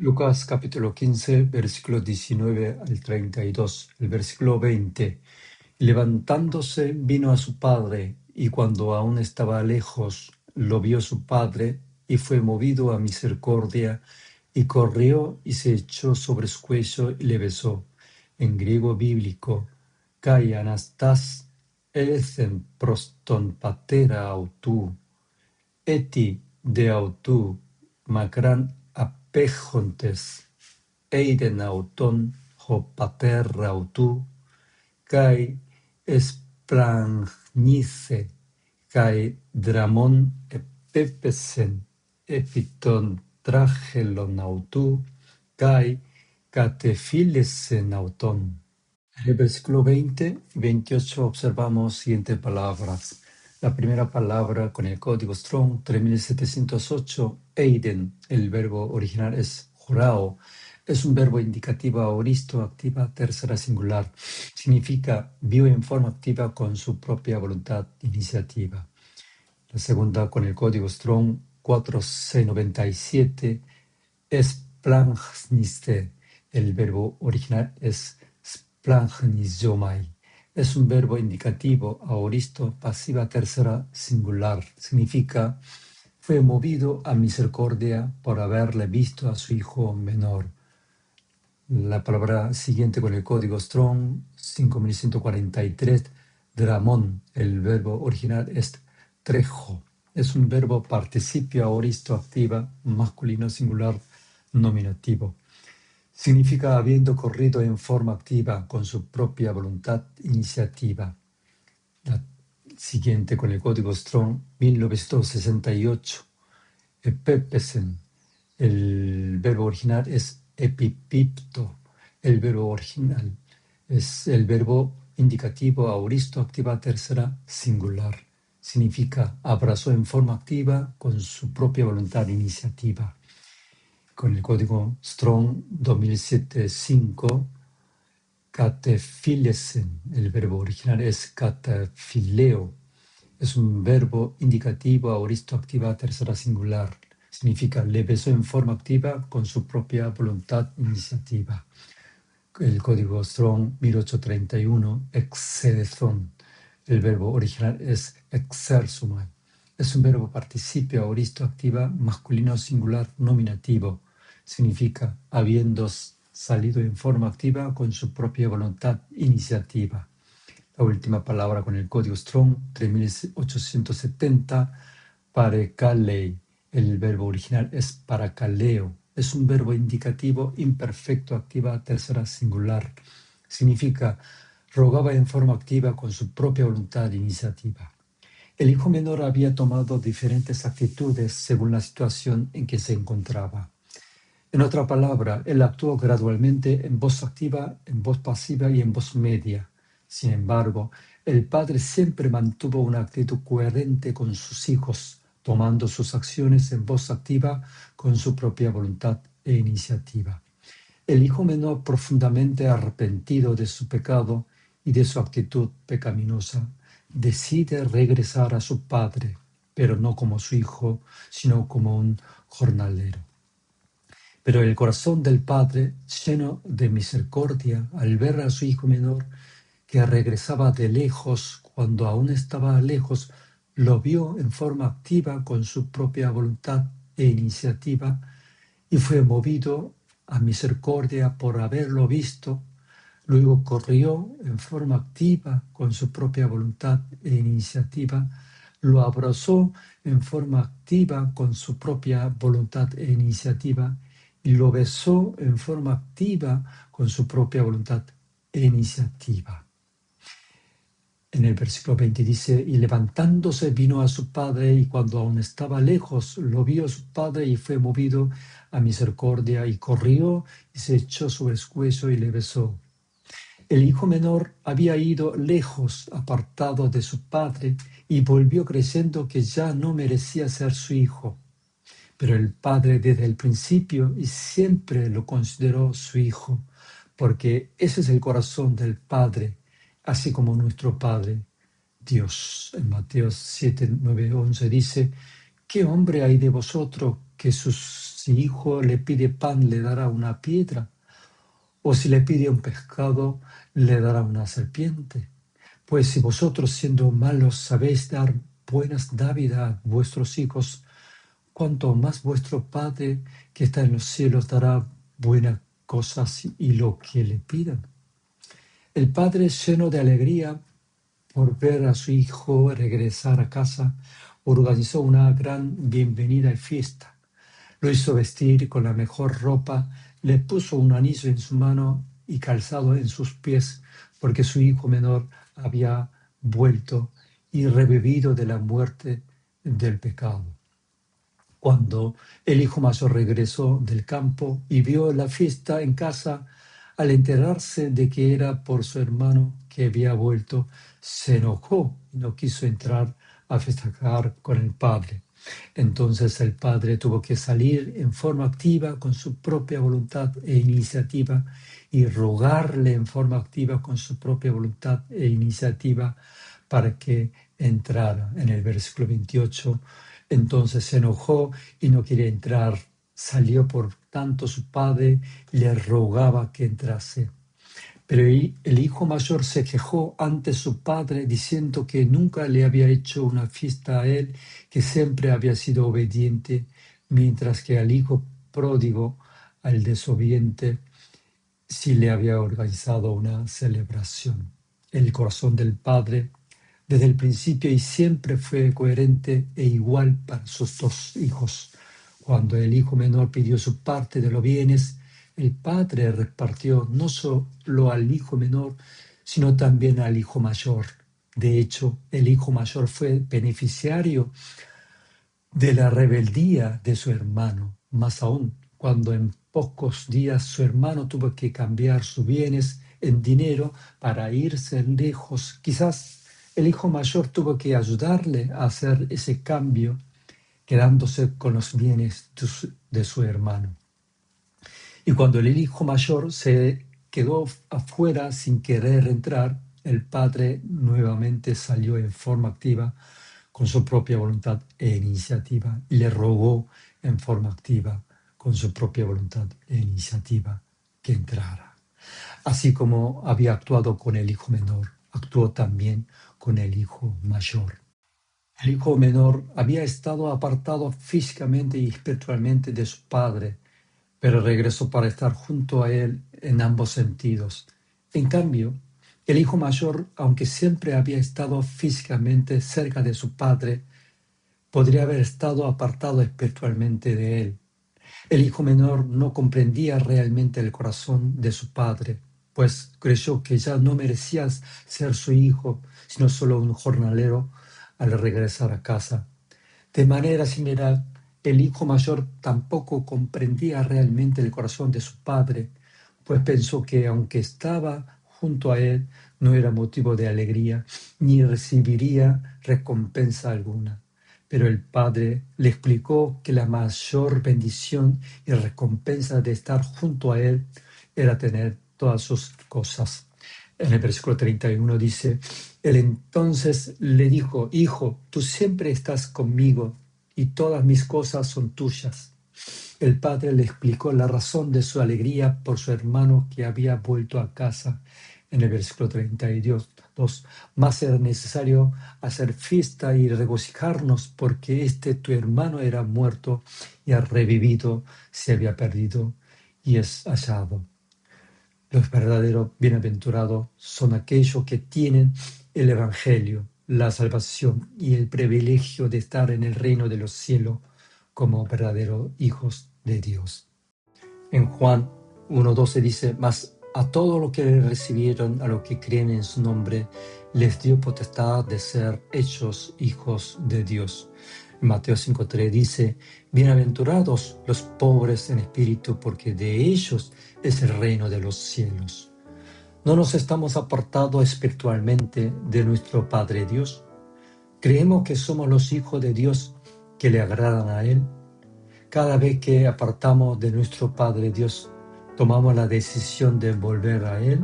Lucas capítulo 15, versículo 19 al 32. El versículo 20. Levantándose vino a su padre, y cuando aún estaba lejos, lo vio su padre, y fue movido a misericordia, y corrió y se echó sobre su cuello y le besó. En griego bíblico, kai anastas elecen proston patera autu, eti de autu macran apéjontes, eiden auton ho pater autu, kai esplagnice, kai dramon epepesen, epiton tragelon autu, kai catefilesen auton. En el versículo 20 y 28 observamos siguientes palabras. La primera palabra con el código Strong 3708, eiden, el verbo original es jurao, es un verbo indicativo aoristo activa tercera singular. Significa vio en forma activa con su propia voluntad iniciativa. La segunda con el código Strong 4697, esplagnice, el verbo original es splagnizomai. Es un verbo indicativo aoristo pasiva tercera singular. Significa fue movido a misericordia por haberle visto a su hijo menor. La palabra siguiente con el código Strong 5143, dramón, el verbo original es trejo. Es un verbo participio aoristo activa masculino singular nominativo. Significa habiendo corrido en forma activa con su propia voluntad iniciativa. La siguiente con el código Strong 1968, epepesen. El verbo original es epipipto. El verbo original es el verbo indicativo aoristo activa tercera singular. Significa abrazó en forma activa con su propia voluntad iniciativa. Con el código Strong 2007-5, catefilesen, el verbo original es catafileo. Es un verbo indicativo aoristo activa tercera singular. Significa le besó en forma activa con su propia voluntad iniciativa. El código Strong 1831, excedezón. El verbo original es exersumai. Es un verbo participio aoristo activa masculino singular nominativo. Significa habiendo salido en forma activa con su propia voluntad iniciativa. La última palabra con el código Strong 3870, parekalei. El verbo original es parakaleo. Es un verbo indicativo imperfecto activa tercera singular. Significa rogaba en forma activa con su propia voluntad iniciativa. El hijo menor había tomado diferentes actitudes según la situación en que se encontraba. En otra palabra, él actuó gradualmente en voz activa, en voz pasiva y en voz media. Sin embargo, el padre siempre mantuvo una actitud coherente con sus hijos, tomando sus acciones en voz activa con su propia voluntad e iniciativa. El hijo menor, profundamente arrepentido de su pecado y de su actitud pecaminosa, decide regresar a su padre, pero no como su hijo, sino como un jornalero. Pero el corazón del padre, lleno de misericordia, al ver a su hijo menor, que regresaba de lejos, cuando aún estaba lejos, lo vio en forma activa con su propia voluntad e iniciativa, y fue movido a misericordia por haberlo visto. Luego corrió en forma activa con su propia voluntad e iniciativa, lo abrazó en forma activa con su propia voluntad e iniciativa, y lo besó en forma activa con su propia voluntad e iniciativa. En el versículo 20 dice, y levantándose vino a su padre, y cuando aún estaba lejos, lo vio su padre y fue movido a misericordia, y corrió y se echó sobre su cuello y le besó. El hijo menor había ido lejos, apartado de su padre, y volvió creyendo que ya no merecía ser su hijo. Pero el padre desde el principio y siempre lo consideró su hijo, porque ese es el corazón del Padre, así como nuestro Padre, Dios. En Mateo 7, 9, 11 dice, ¿qué hombre hay de vosotros que sus si hijo le pide pan, le dará una piedra, o si le pide un pescado, le dará una serpiente. Pues si vosotros, siendo malos, sabéis dar buenas dádivas a vuestros hijos, cuanto más vuestro Padre que está en los cielos dará buenas cosas y lo que le pidan. El padre, lleno de alegría por ver a su hijo regresar a casa, organizó una gran bienvenida y fiesta. Lo hizo vestir con la mejor ropa, le puso un anillo en su mano y calzado en sus pies, porque su hijo menor había vuelto y revivido de la muerte del pecado. Cuando el hijo mayor regresó del campo y vio la fiesta en casa, al enterarse de que era por su hermano que había vuelto, se enojó y no quiso entrar a festejar con el padre. Entonces el padre tuvo que salir en forma activa con su propia voluntad e iniciativa y rogarle en forma activa con su propia voluntad e iniciativa para que entrara. En el versículo 28, entonces se enojó y no quería entrar. Salió por tanto su padre y le rogaba que entrase. Pero el hijo mayor se quejó ante su padre diciendo que nunca le había hecho una fiesta a él, que siempre había sido obediente, mientras que al hijo pródigo, al desobediente, sí le había organizado una celebración. El corazón del padre desde el principio y siempre fue coherente e igual para sus dos hijos. Cuando el hijo menor pidió su parte de los bienes, el padre repartió no solo al hijo menor, sino también al hijo mayor. De hecho, el hijo mayor fue beneficiario de la rebeldía de su hermano. Más aún, cuando en pocos días su hermano tuvo que cambiar sus bienes en dinero para irse lejos, quizás el hijo mayor tuvo que ayudarle a hacer ese cambio, quedándose con los bienes de su hermano. Y cuando el hijo mayor se quedó afuera sin querer entrar, el padre nuevamente salió en forma activa con su propia voluntad e iniciativa y le rogó en forma activa con su propia voluntad e iniciativa que entrara. Así como había actuado con el hijo menor, actuó también con el hijo mayor. El hijo menor había estado apartado físicamente y espiritualmente de su padre, pero regresó para estar junto a él en ambos sentidos. En cambio, el hijo mayor, aunque siempre había estado físicamente cerca de su padre, podría haber estado apartado espiritualmente de él. El hijo menor no comprendía realmente el corazón de su padre, pues creyó que ya no merecía ser su hijo, sino solo un jornalero al regresar a casa. De manera similar, el hijo mayor tampoco comprendía realmente el corazón de su padre, pues pensó que aunque estaba junto a él, no era motivo de alegría, ni recibiría recompensa alguna. Pero el padre le explicó que la mayor bendición y recompensa de estar junto a él era tener todas sus cosas. En el versículo 31 dice, él entonces le dijo, hijo, tú siempre estás conmigo y todas mis cosas son tuyas. El padre le explicó la razón de su alegría por su hermano que había vuelto a casa. En el versículo 32, más era necesario hacer fiesta y regocijarnos porque tu hermano era muerto y ha revivido, se había perdido y es hallado. Los verdaderos bienaventurados son aquellos que tienen el Evangelio, la salvación y el privilegio de estar en el reino de los cielos como verdaderos hijos de Dios. En Juan 1:12 dice, mas a todos los que le recibieron, a los que creen en su nombre, les dio potestad de ser hechos hijos de Dios. En Mateo 5:3 dice, bienaventurados los pobres en espíritu, porque de ellos es el reino de los cielos. ¿No nos estamos apartando espiritualmente de nuestro Padre Dios? ¿Creemos que somos los hijos de Dios que le agradan a Él? Cada vez que apartamos de nuestro Padre Dios, ¿tomamos la decisión de volver a Él